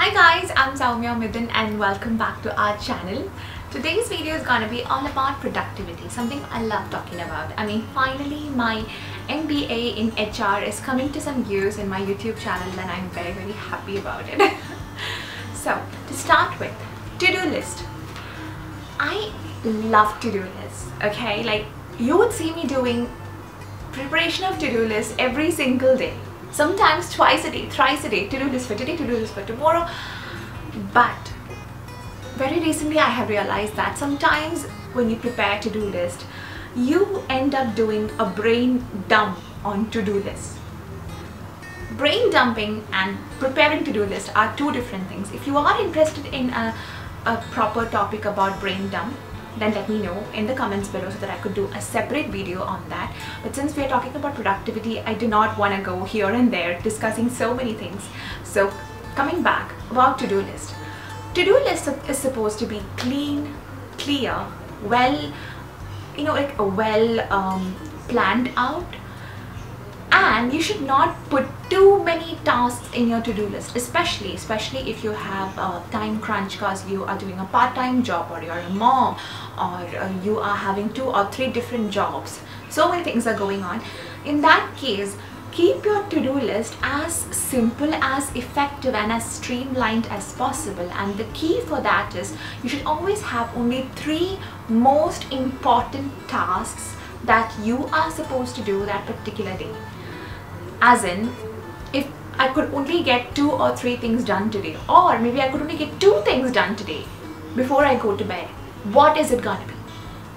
Hi guys, I'm Soumya Midhun and welcome back to our channel. Today's video is gonna be all about productivity, something I love talking about. Finally my MBA in HR is coming to some use in my YouTube channel and I'm very happy about it. So, to start with, to-do list. I love to-do lists, okay? Like, you would see me doing preparation of to-do lists every single day. Sometimes twice a day, thrice a day, to-do list for today, to-do list for tomorrow. But very recently I have realized that sometimes when you prepare to-do list, you end up doing a brain dump on to-do list. Brain dumping and preparing to-do list are two different things. If you are interested in a proper topic about brain dump, then let me know in the comments below so that I could do a separate video on that. But since we are talking about productivity, I do not want to go here and there discussing so many things. So coming back about to-do list. To-do list is supposed to be clean, clear, well, planned out. And you should not put too many tasks in your to-do list, especially if you have a time crunch because you are doing a part-time job, or you're a mom, or you are having 2 or 3 different jobs. So many things are going on. In that case, keep your to-do list as simple, as effective and as streamlined as possible. And the key for that is you should always have only 3 most important tasks that you are supposed to do that particular day. As in, if I could only get 2 or 3 things done today, or maybe I could only get 2 things done today before I go to bed, what is it gonna be?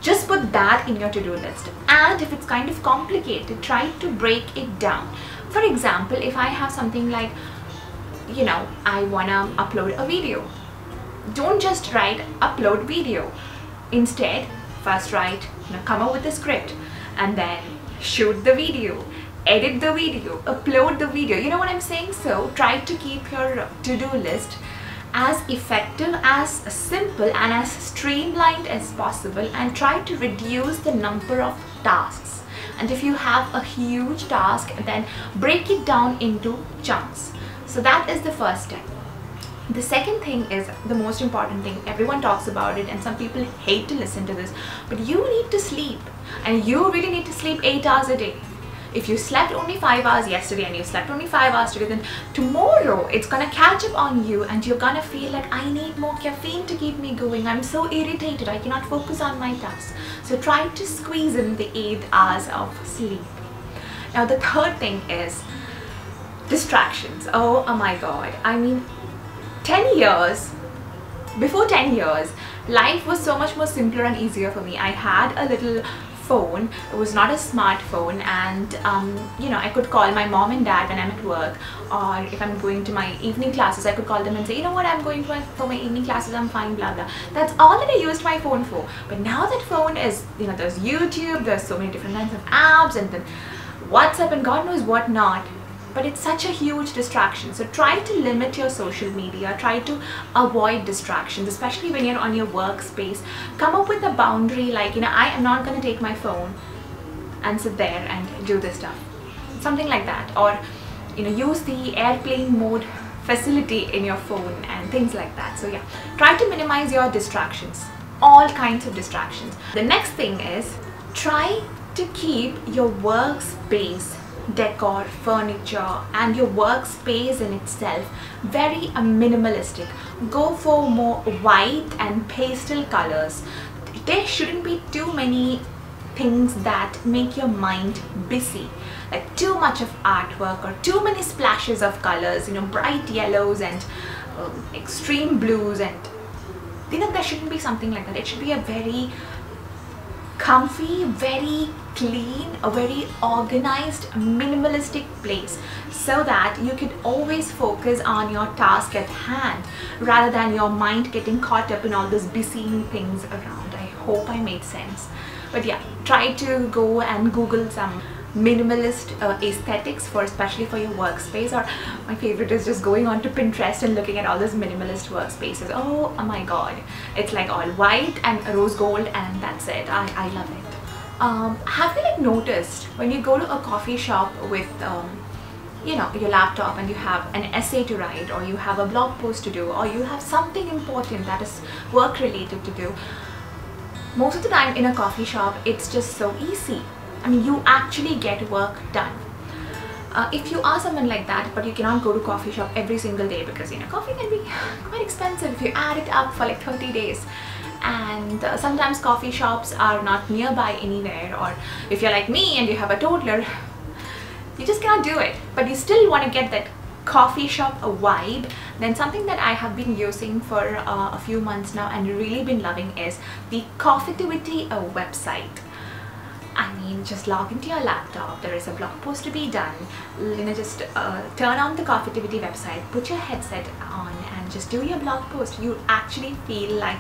Just put that in your to-do list. And if it's kind of complicated, try to break it down. For example, if I have something like, I wanna upload a video, don't just write upload video. Instead, first write, come up with a script, and then shoot the video, edit the video, upload the video. You know what I'm saying? So try to keep your to-do list as effective, as simple and as streamlined as possible, and try to reduce the number of tasks. And if you have a huge task, then break it down into chunks. So that is the first step. The second thing is the most important thing. Everyone talks about it and some people hate to listen to this, but you need to sleep, and you really need to sleep 8 hours a day. If you slept only 5 hours yesterday and you slept only 5 hours today, then tomorrow it's gonna catch up on you and you're gonna feel like, I need more caffeine to keep me going. I'm so irritated, I cannot focus on my tasks. So try to squeeze in the 8 hours of sleep. Now the third thing is distractions. Oh my god. Before 10 years, life was so much more simpler and easier for me. I had a little phone. It was not a smartphone, and I could call my mom and dad when I'm at work, or if I'm going to my evening classes, I could call them and say, you know what, I'm going for my evening classes, I'm fine, blah blah. That's all that I used my phone for. But now that phone is, there's YouTube, there's so many different kinds of apps, and then WhatsApp and God knows what not. But it's such a huge distraction. So try to limit your social media, try to avoid distractions, especially when you're on your workspace. Come up with a boundary, like, I am not going to take my phone and sit there and do this stuff. Something like that. Or, use the airplane mode facility in your phone and things like that. So yeah, try to minimize your distractions, all kinds of distractions. The next thing is try to keep your workspace decor, furniture, and your workspace in itself very minimalistic. Go for more white and pastel colors. There shouldn't be too many things that make your mind busy, like too much of artwork or too many splashes of colors, bright yellows and extreme blues, and there shouldn't be something like that. It should be a very comfy, very clean, a very organized, minimalistic place, so that you can always focus on your task at hand rather than your mind getting caught up in all those busy things around. I hope I made sense. But yeah, try to go and Google some minimalist aesthetics, especially for your workspace. Or my favorite is just going on to Pinterest and looking at all those minimalist workspaces. Oh my god, it's like all white and rose gold and that's it. I love it. Have you noticed when you go to a coffee shop with you know, your laptop and you have an essay to write, or you have a blog post to do, or you have something important that is work related to do, most of the time in a coffee shop it's just so easy. I mean, you actually get work done. If you are someone like that, but you cannot go to coffee shop every single day because, you know, coffee can be quite expensive if you add it up for like 30 days. And sometimes coffee shops are not nearby anywhere, or if you're like me and you have a toddler, you just cannot do it, but you still want to get that coffee shop vibe. Then something that I have been using for a few months now and really been loving is the Coffeetivity website. I mean, just log into your laptop, there is a blog post to be done, you know, just turn on the Coffeetivity website, put your headset on and just do your blog post. You actually feel like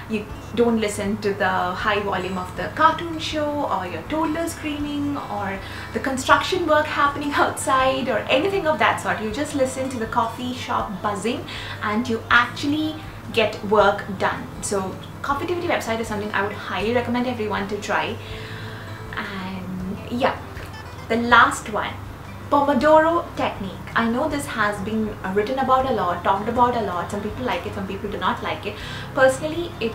you don't listen to the high volume of the cartoon show, or your toddler screaming, or the construction work happening outside, or anything of that sort. You just listen to the coffee shop buzzing and you actually get work done. So Coffeetivity website is something I would highly recommend everyone to try. And yeah, the last one, Pomodoro Technique. I know this has been written about a lot, talked about a lot. Some people like it, some people do not like it. Personally, it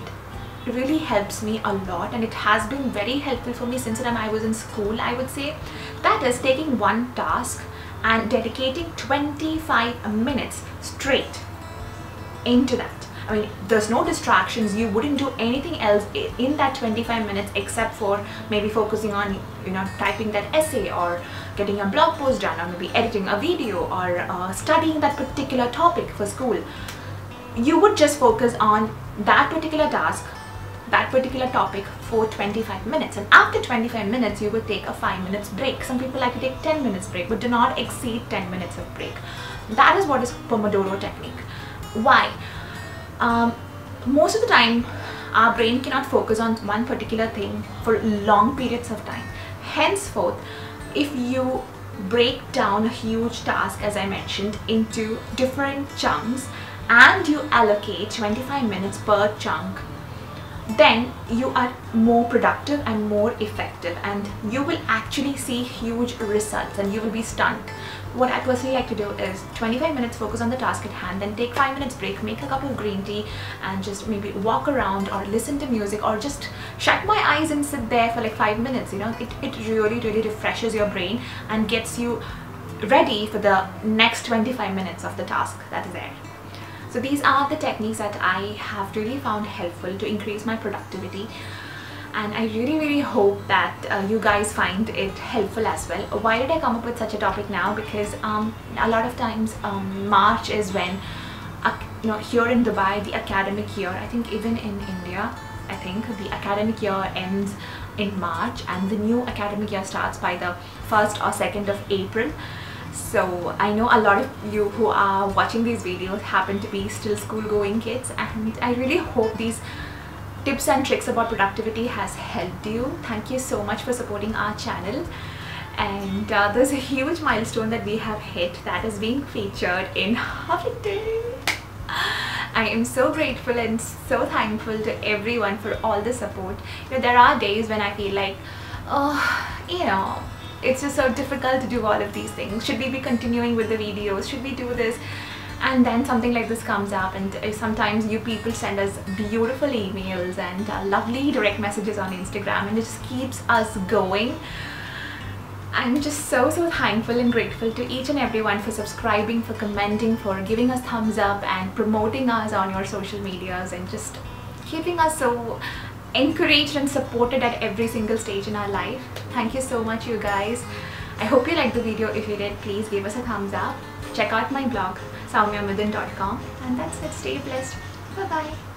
really helps me a lot, and it has been very helpful for me since the time I was in school, I would say. That is taking one task and dedicating 25 minutes straight into that. I mean, there's no distractions. You wouldn't do anything else in that 25 minutes except for maybe focusing on, you know, typing that essay, or getting a blog post done, or maybe editing a video, or studying that particular topic for school. You would just focus on that particular task, that particular topic for 25 minutes. And after 25 minutes, you would take a 5 minutes break. Some people like to take 10 minutes break, but do not exceed 10 minutes of break. That is what is Pomodoro Technique. Why? Most of the time our brain cannot focus on one particular thing for long periods of time. Henceforth, if you break down a huge task, as I mentioned, into different chunks and you allocate 25 minutes per chunk, then you are more productive and more effective, and you will actually see huge results and you will be stunned. What I personally like to do is 25 minutes focus on the task at hand, then take 5 minutes break, make a cup of green tea and just maybe walk around or listen to music, or just shut my eyes and sit there for like 5 minutes. You know, it really refreshes your brain and gets you ready for the next 25 minutes of the task that is there. So these are the techniques that I have really found helpful to increase my productivity, and I really hope that you guys find it helpful as well. Why did I come up with such a topic now? Because a lot of times March is when, you know, here in Dubai, the academic year, I think even in India, I think the academic year ends in March and the new academic year starts by the 1st or 2nd of April. So I know a lot of you who are watching these videos happen to be still school-going kids, and I really hope these tips and tricks about productivity has helped you. Thank you so much for supporting our channel. And there's a huge milestone that we have hit, that is being featured in Huffington. I am so grateful and so thankful to everyone for all the support. You know, there are days when I feel like, oh, you know, it's just so difficult to do all of these things. Should we be continuing with the videos? Should we do this? And then something like this comes up, and sometimes you people send us beautiful emails and lovely direct messages on Instagram, and it just keeps us going. I'm just so thankful and grateful to each and everyone for subscribing, for commenting, for giving us thumbs up and promoting us on your social medias, and just keeping us so encouraged and supported at every single stage in our life. Thank you so much, you guys. I hope you liked the video. If you did, please give us a thumbs up. Check out my blog, soumyamidhun.com, and that's it. Stay blessed. Bye bye.